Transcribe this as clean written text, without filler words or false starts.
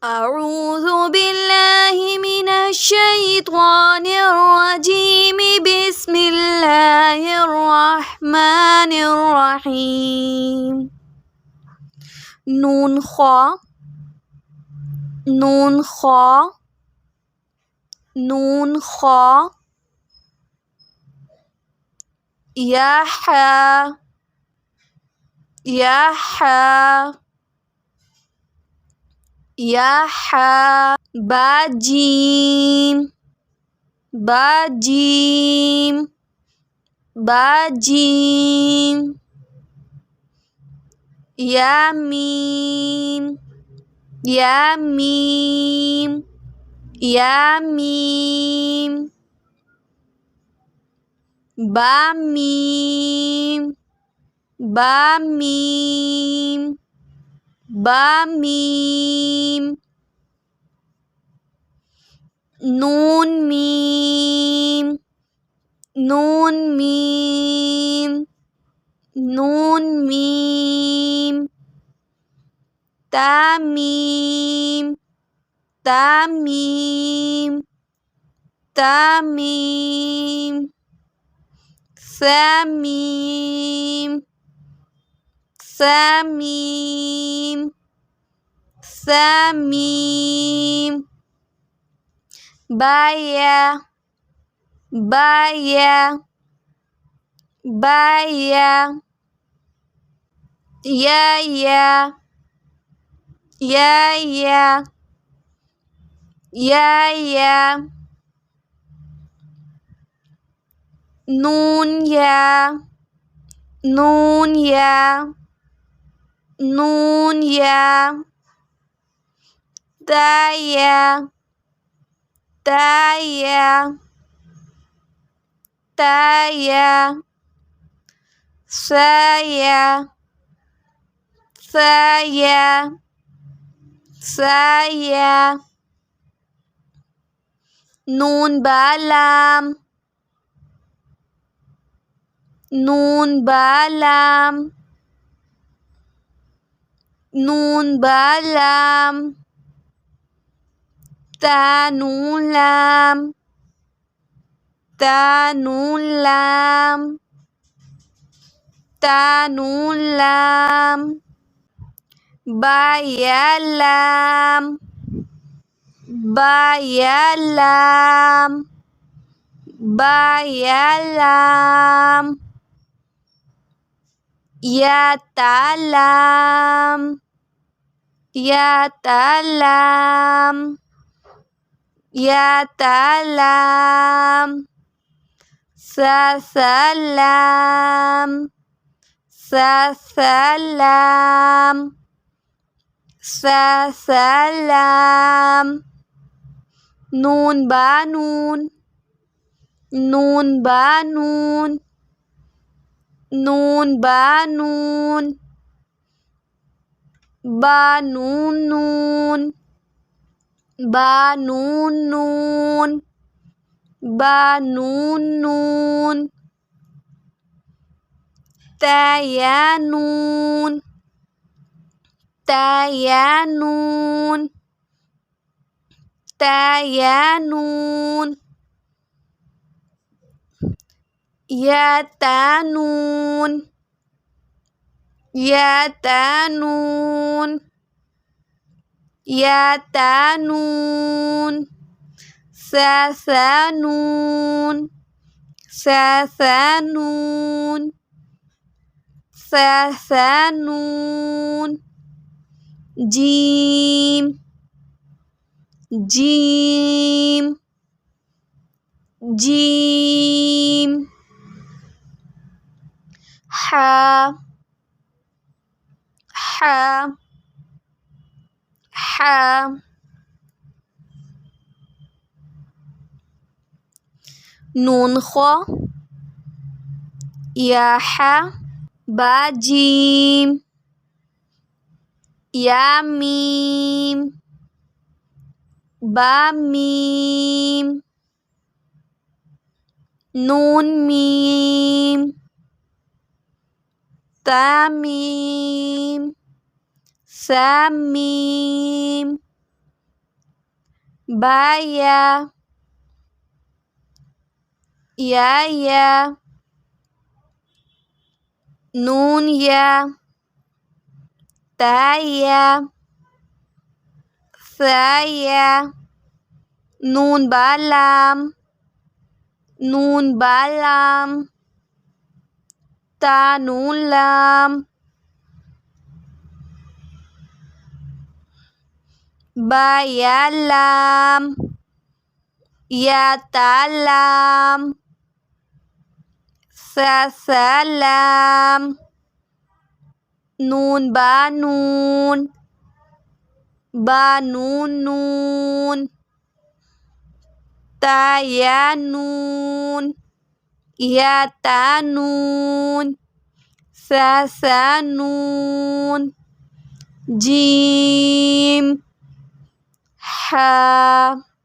أعوذ بالله من الشيطان الرجيم بسم الله الرحمن الرحيم نون خا نون خا نون خا يا حا يا حا يا حا باجيم باجيم باجيم يا ميم يا ميم يا ميم با ميم با ميم با ميم نون ميم نون ميم نون ميم تا ميم تا ميم تا ميم ثا ميم ثا ميم ثا ميم بايا بايا بايا يا يا يا يا يا يا نون يا نون يا نون يا تا يا تا يا تا يا ثا يا ثا يا ثا يا نون بالام نون بالام نون بالام تا نون لام تا نون لام تا نون لام با يا لام با يا لام با يا لام يا تا لام يا تا لام يا تا لام ثا ثا لام ثا ثا لام ثا ثا لام نون با نون نون با نون نون با نون با نون نون با نون نون با نون نون تا يا نون تا يا نون تا يا نون يا تا نون يا تا نون يا تا نون ثا ثا نون ثا ثا نون ثا ثا نون جيم جيم جيم حا حا حا نون خا يا حا با جيم يا ميم با ميم نون ميم تا ميم ثا ميم ba ya, ya, nun ya, ta ya, sa ya, nun ba lam, ta nun lam, ba ya lam, ya ta lam, sa lam, nun ba nun nun, ta ya nun, ya ta nun, sa nun, jim, ha